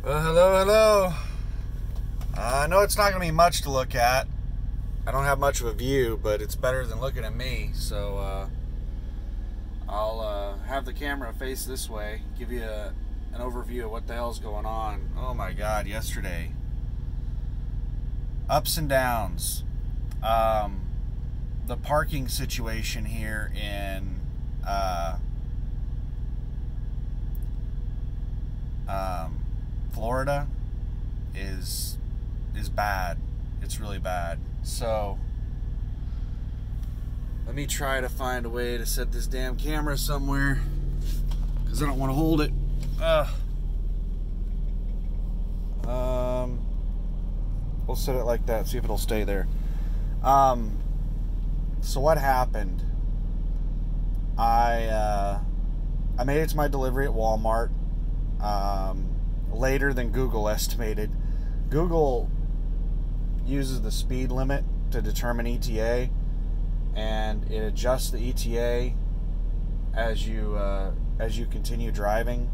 Well, hello. I know it's not going to be much to look at. I don't have much of a view, but it's better than looking at me. So I'll have the camera face this way, give you an overview of what the hell's going on. Oh my God, yesterday. Ups and downs. The parking situation here in Florida is bad. It's really bad. So let me try to find a way to set this damn camera somewhere, because I don't want to hold it. We'll set it like that, see if it'll stay there. So what happened? I made it to my delivery at Walmart later than Google estimated. Google uses the speed limit to determine ETA, and it adjusts the ETA as you continue driving.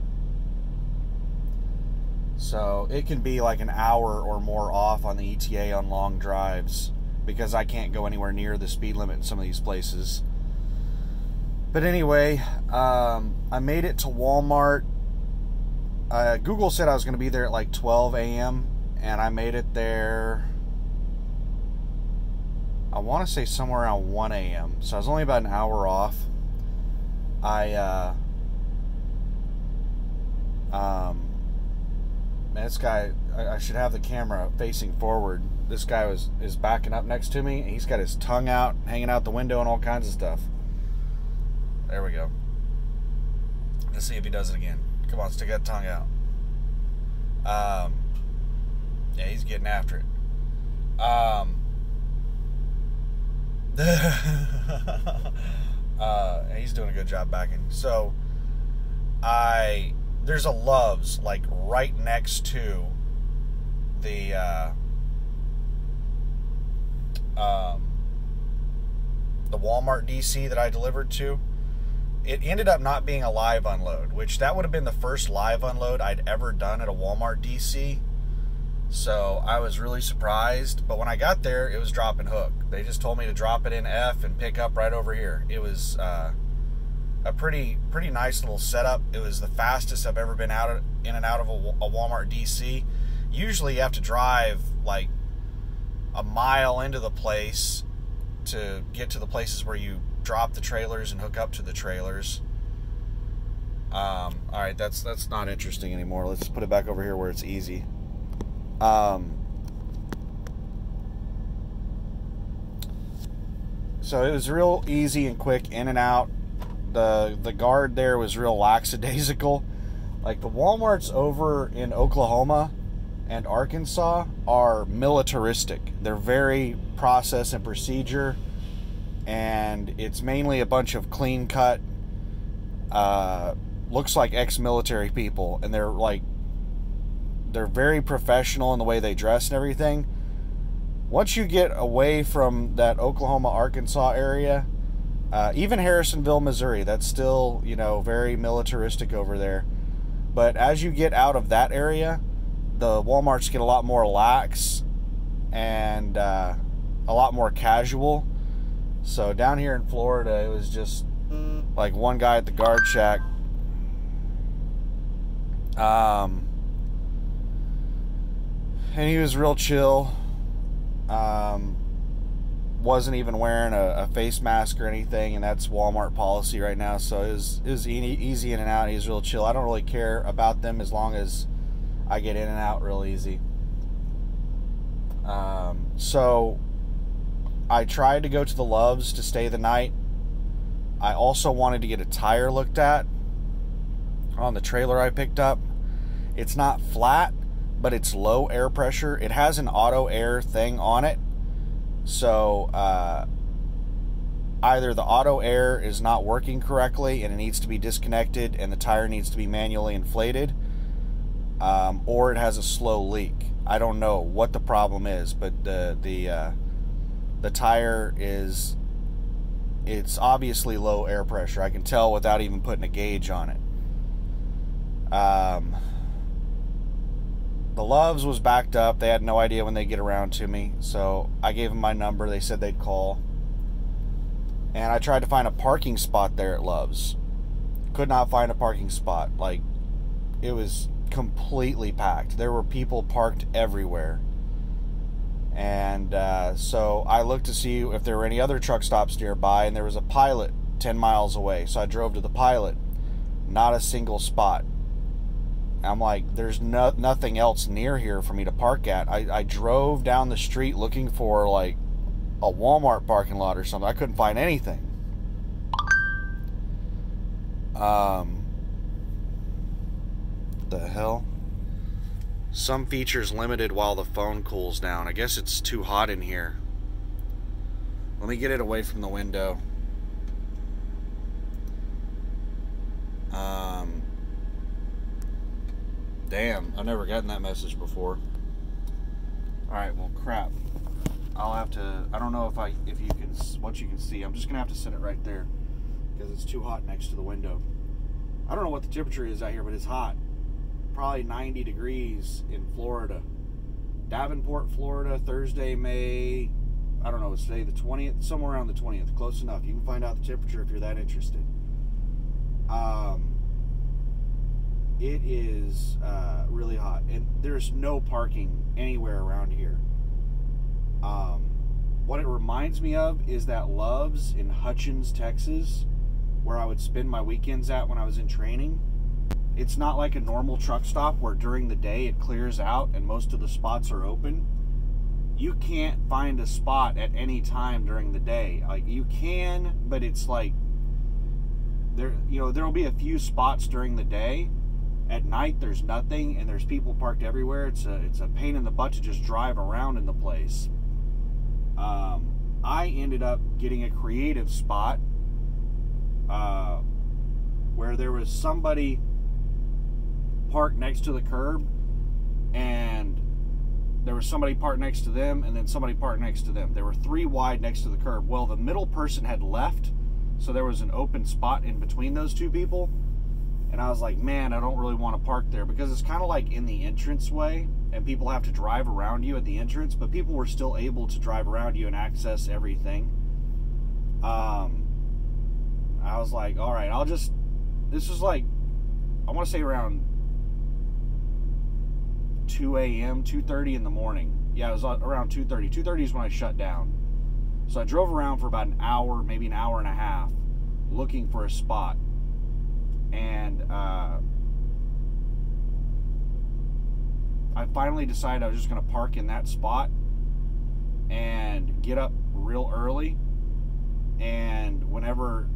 So it can be like an hour or more off on the ETA on long drives, because I can't go anywhere near the speed limit in some of these places. But anyway, I made it to Walmart. Google said I was going to be there at like 12 a.m. and I made it there, I want to say somewhere around 1 a.m. So I was only about an hour off. Man, this guy, I should have the camera facing forward. This guy is backing up next to me, and he's got his tongue out, hanging out the window and all kinds of stuff. There we go. Let's see if he does it again. Come on, stick that tongue out. Yeah, he's getting after it. He's doing a good job backing. So, there's a Love's like right next to the Walmart DC that I delivered to. It ended up not being a live unload, which that would have been the first live unload I'd ever done at a Walmart DC. So I was really surprised. But when I got there, it was drop and hook. They just told me to drop it in F and pick up right over here. It was a pretty nice little setup. It was the fastest I've ever been in and out of a Walmart DC. Usually you have to drive like a mile into the place to get to the places where you drop the trailers and hook up to the trailers. All right, that's not interesting anymore. Let's put it back over here where it's easy. So it was real easy and quick in and out. The guard there was real lackadaisical. Like the Walmarts over in Oklahoma and Arkansas are militaristic. They're very process and procedure, and it's mainly a bunch of clean cut, looks like ex-military people, and they're very professional in the way they dress and everything. Once you get away from that Oklahoma, Arkansas area, even Harrisonville, Missouri, that's still, very militaristic over there. But as you get out of that area, the Walmarts get a lot more lax and a lot more casual. So down here in Florida, it was just like one guy at the guard shack. And he was real chill. Wasn't even wearing a face mask or anything, and that's Walmart policy right now. So it was easy in and out. He was real chill. I don't really care about them as long as I get in and out real easy. So I tried to go to the Love's to stay the night. I also wanted to get a tire looked at on the trailer I picked up. It's not flat, but it's low air pressure. It has an auto air thing on it. So either the auto air is not working correctly and it needs to be disconnected and the tire needs to be manually inflated, or it has a slow leak. I don't know what the problem is, but the tire it's obviously low air pressure. I can tell without even putting a gauge on it. the Loves was backed up. They had no idea when they'd get around to me. So I gave them my number. They said they'd call. And I tried to find a parking spot there at Loves. Could not find a parking spot. Like, it was completely packed. There were people parked everywhere. And so I looked to see if there were any other truck stops nearby, and there was a Pilot 10 miles away. So I drove to the Pilot. Not a single spot. I'm like, there's nothing else near here for me to park at. I drove down the street looking for like a Walmart parking lot or something. I couldn't find anything. The hell? Some features limited while the phone cools down. I guess it's too hot in here. Let me get it away from the window. Damn, I've never gotten that message before. Alright, well, crap. I'll have to, I don't know if you can, what you can see. I'm just going to have to set it right there because it's too hot next to the window. I don't know what the temperature is out here, but it's hot. Probably 90 degrees in Florida. Davenport, Florida, Thursday, May, I don't know, it's today the 20th, somewhere around the 20th. Close enough. You can find out the temperature if you're that interested. It is really hot, and there's no parking anywhere around here. What it reminds me of is that Loves in Hutchins, Texas, where I would spend my weekends at when I was in training. It's not like a normal truck stop where during the day it clears out and most of the spots are open. You can't find a spot at any time during the day. Like, you can, but it's like there'll be a few spots during the day. At night, there's nothing, and there's people parked everywhere. It's a pain in the butt to just drive around in the place. I ended up getting a creative spot where there was somebody parked next to the curb, and there was somebody parked next to them, and then somebody parked next to them. There were 3 wide next to the curb. Well, the middle person had left, so there was an open spot in between those 2 people. And I was like, man, I don't really want to park there because it's kind of like in the entranceway and people have to drive around you at the entrance, but people were still able to drive around you and access everything. I was like, all right, this was like, I want to say around 2 a.m., 2:30 in the morning. Yeah, it was around 2:30. 2:30 is when I shut down. So I drove around for about an hour, maybe an hour and a half, looking for a spot. And I finally decided I was just going to park in that spot and get up real early. And whenever,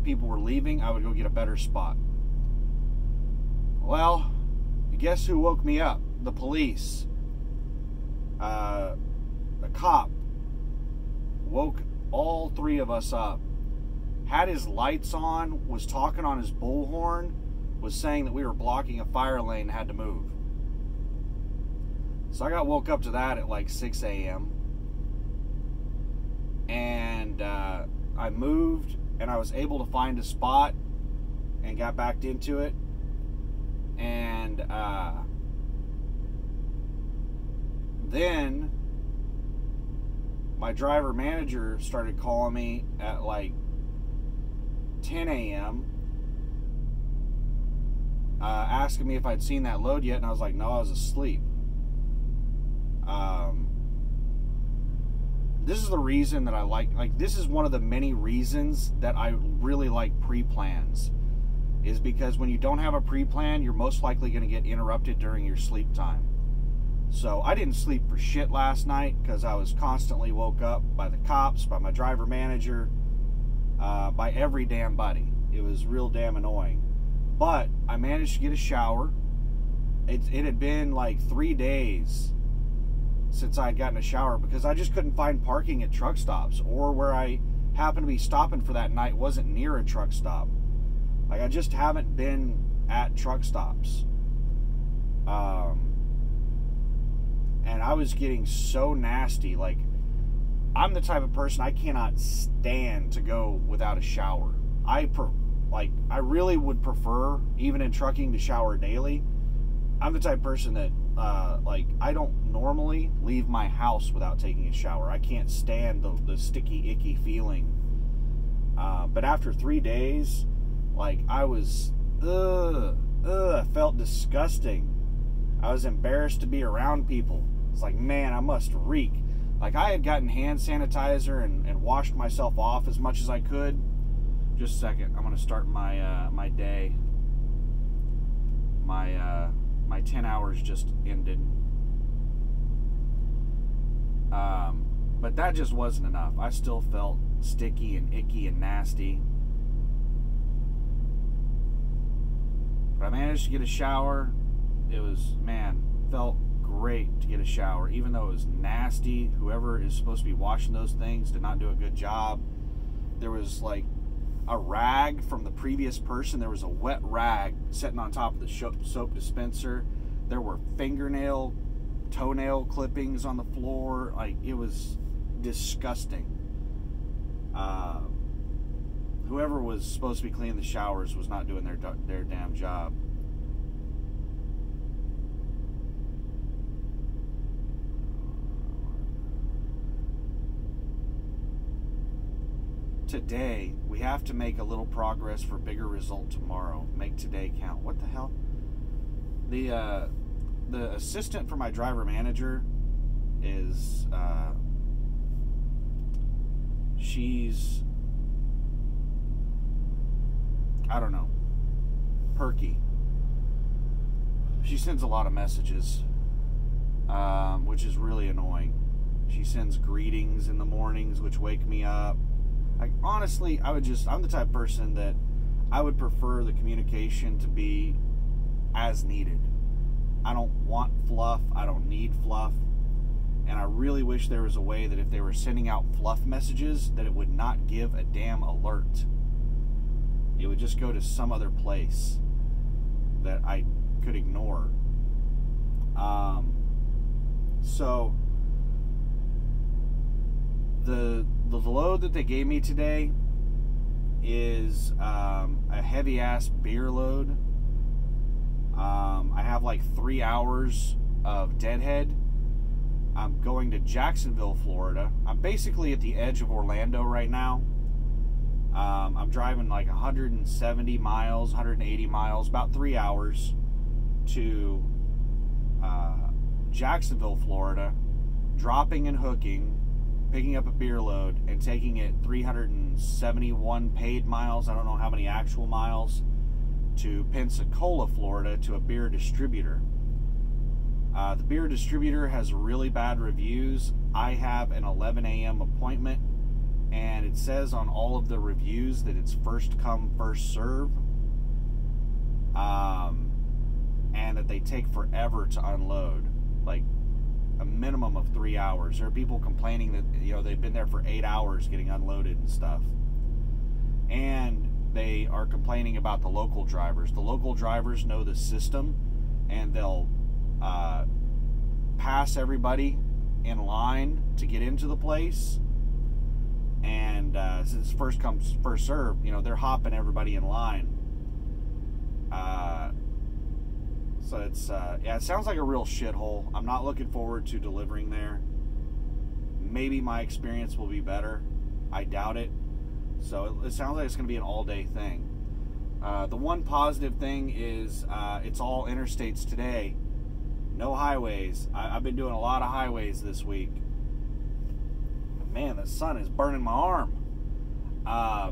people were leaving, I would go get a better spot. Well, guess who woke me up? The police. The cop woke all 3 of us up. Had his lights on, was talking on his bullhorn, was saying that we were blocking a fire lane and had to move. So I got woke up to that at like 6 a.m. And I moved, and I was able to find a spot and got backed into it. And then my driver manager started calling me at like 10 a.m. Asking me if I'd seen that load yet, and I was like, no, I was asleep. This is the reason that I like this is one of the many reasons that I really like pre-plans, is because when you don't have a pre-plan, you're most likely going to get interrupted during your sleep time. So I didn't sleep for shit last night because I was constantly woke up by the cops, by my driver manager, by every damn buddy. It was real damn annoying. But I managed to get a shower. It had been like 3 days since I had gotten a shower because I just couldn't find parking at truck stops, or where I happened to be stopping for that night wasn't near a truck stop. Like, I just haven't been at truck stops. And I was getting so nasty. Like, I'm the type of person, I cannot stand to go without a shower. I really would prefer, even in trucking, to shower daily. I'm the type of person that, like, I don't normally leave my house without taking a shower. I can't stand the sticky, icky feeling. But after 3 days, like, I was, I felt disgusting. I was embarrassed to be around people. It's like, man, I must reek. Like, I had gotten hand sanitizer and washed myself off as much as I could. Just a second. I'm going to start my my day. My 10 hours just ended. But that just wasn't enough. I still felt sticky and icky and nasty. But I managed to get a shower. It was, man, felt great to get a shower, even though it was nasty. Whoever is supposed to be washing those things did not do a good job. There was like a rag from the previous person. There was a wet rag sitting on top of the soap dispenser. There were fingernail, toenail clippings on the floor. Like, it was disgusting. Whoever was supposed to be cleaning the showers was not doing their damn job. Today, we have to make a little progress for bigger result tomorrow. Make today count. What the hell? The assistant for my driver manager is, she's, I don't know, perky. She sends a lot of messages, which is really annoying. She sends greetings in the mornings, which wake me up. Like, honestly, I'm the type of person that I would prefer the communication to be as needed. I don't want fluff. I don't need fluff. And I really wish there was a way that if they were sending out fluff messages, that it would not give a damn alert. It would just go to some other place that I could ignore. So the load that they gave me today is a heavy ass beer load. I have like 3 hours of deadhead. I'm going to Jacksonville, Florida. I'm basically at the edge of Orlando right now. I'm driving like 170 miles, 180 miles, about 3 hours to Jacksonville, Florida, dropping and hooking, picking up a beer load, and taking it 371 paid miles, I don't know how many actual miles, to Pensacola, Florida, to a beer distributor. The beer distributor has really bad reviews. I have an 11 a.m. appointment, and it says on all of the reviews that it's first come, first serve, and that they take forever to unload, like a minimum of 3 hours. There are people complaining that, you know, they've been there for 8 hours getting unloaded and stuff. And they are complaining about the local drivers. The local drivers know the system, and they'll pass everybody in line to get into the place. And since first comes, first serve, you know, they're hopping everybody in line. So it's, yeah, it sounds like a real shithole. I'm not looking forward to delivering there. Maybe my experience will be better. I doubt it. So it sounds like it's going to be an all-day thing. The one positive thing is it's all interstates today. No highways. I've been doing a lot of highways this week. Man, the sun is burning my arm.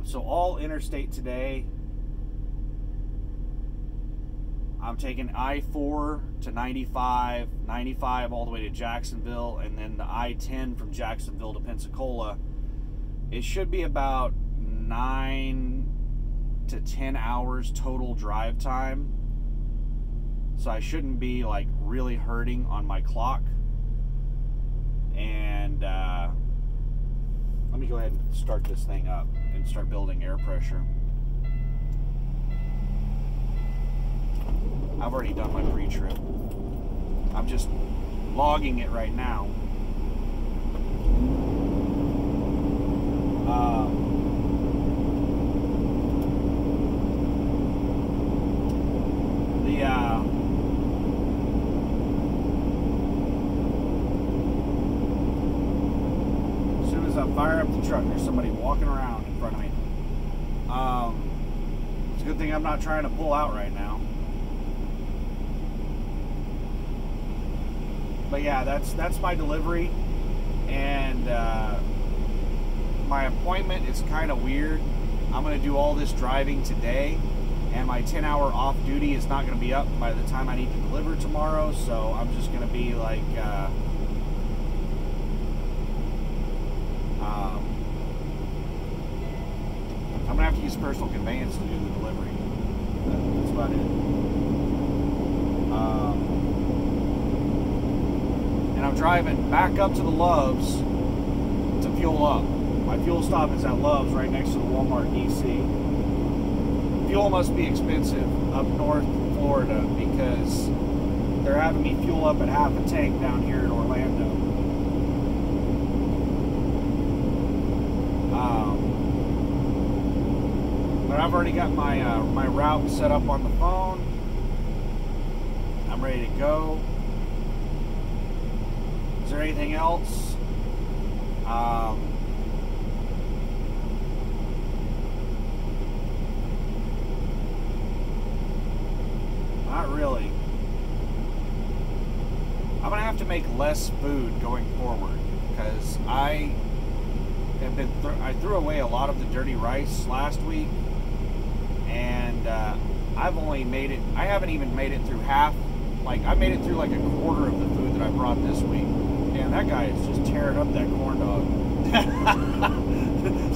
So all interstate today. I'm taking I-4 to 95, 95 all the way to Jacksonville, and then the I-10 from Jacksonville to Pensacola. It should be about 9 to 10 hours total drive time. So I shouldn't be like really hurting on my clock. And let me go ahead and start this thing up and start building air pressure. I've already done my pre-trip. I'm just logging it right now. fire up the truck. There's somebody walking around in front of me. It's a good thing I'm not trying to pull out right now. But yeah, that's my delivery, and my appointment is kind of weird. I'm going to do all this driving today, and my 10-hour off duty is not going to be up by the time I need to deliver tomorrow, so I'm just going to be like, I'm going to have to use personal conveyance to do the delivery. That's about it. And I'm driving back up to the Loves to fuel up. My fuel stop is at Loves, right next to the Walmart DC. Fuel must be expensive up north in Florida because they're having me fuel up at half a tank down here in Orlando. But I've already got my my route set up on the phone. I'm ready to go. Is there anything else? Not really. I'm gonna have to make less food going forward because I threw away a lot of the dirty rice last week, and I've only made it. I haven't even made it through half. Like I made it through like a quarter of the food that I brought this week. Man, that guy is just tearing up that corn dog.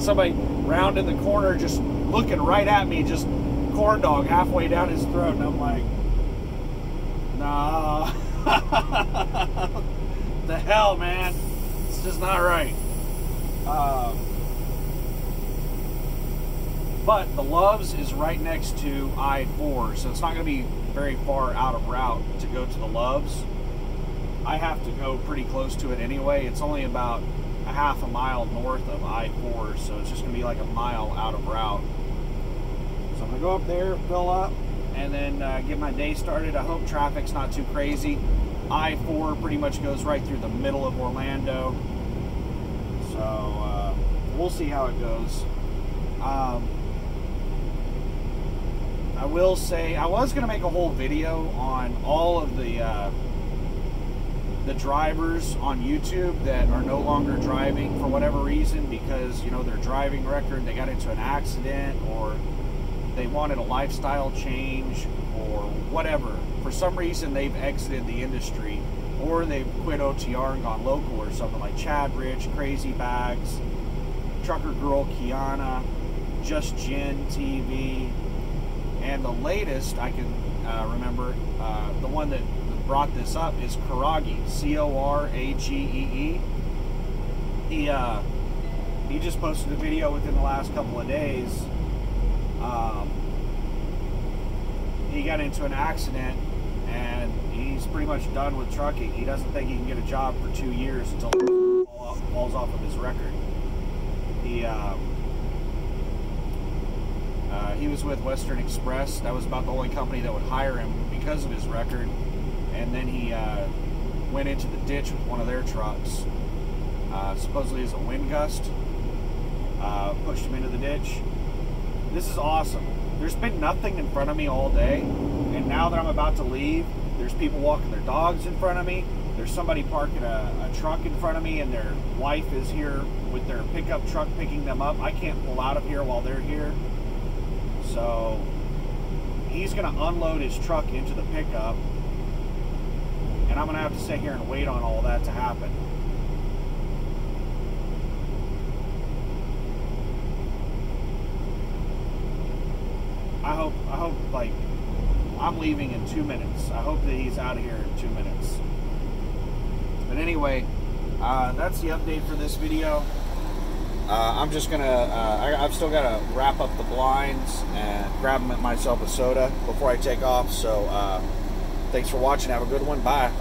Somebody round in the corner just looking right at me, just corn dog halfway down his throat, and I'm like, nah. The hell, man. It's just not right. But the Loves is right next to I-4, so it's not going to be very far out of route to go to the Loves. I have to go pretty close to it anyway. It's only about a half a mile north of I-4, so it's just going to be like a mile out of route. So I'm going to go up there, fill up, and then get my day started. I hope traffic's not too crazy. I-4 pretty much goes right through the middle of Orlando. So we'll see how it goes. I will say, I was going to make a whole video on all of the drivers on YouTube that are no longer driving for whatever reason because, you know, their driving record, they got into an accident or they wanted a lifestyle change or whatever. For some reason, they've exited the industry or they've quit OTR and gone local or something like Chad Rich, Crazy Bags, Trucker Girl Kiana, Just Jen TV, and the latest I can remember, the one that brought this up is Coragee, Coragee. He just posted a video within the last couple of days. He got into an accident and he's pretty much done with trucking. He doesn't think he can get a job for 2 years until it falls off of his record. He was with Western Express. That was about the only company that would hire him because of his record. And then he went into the ditch with one of their trucks. Supposedly as a wind gust. Pushed him into the ditch. This is awesome. There's been nothing in front of me all day. And now that I'm about to leave, there's people walking their dogs in front of me. There's somebody parking a truck in front of me and their wife is here with their pickup truck picking them up. I can't pull out of here while they're here. So he's going to unload his truck into the pickup. And I'm going to have to sit here and wait on all that to happen. I hope like, I'm leaving in 2 minutes. I hope that he's out of here in 2 minutes. But anyway, that's the update for this video. I'm just gonna, I've still got to wrap up the blinds and grab myself a soda before I take off. So, thanks for watching. Have a good one. Bye.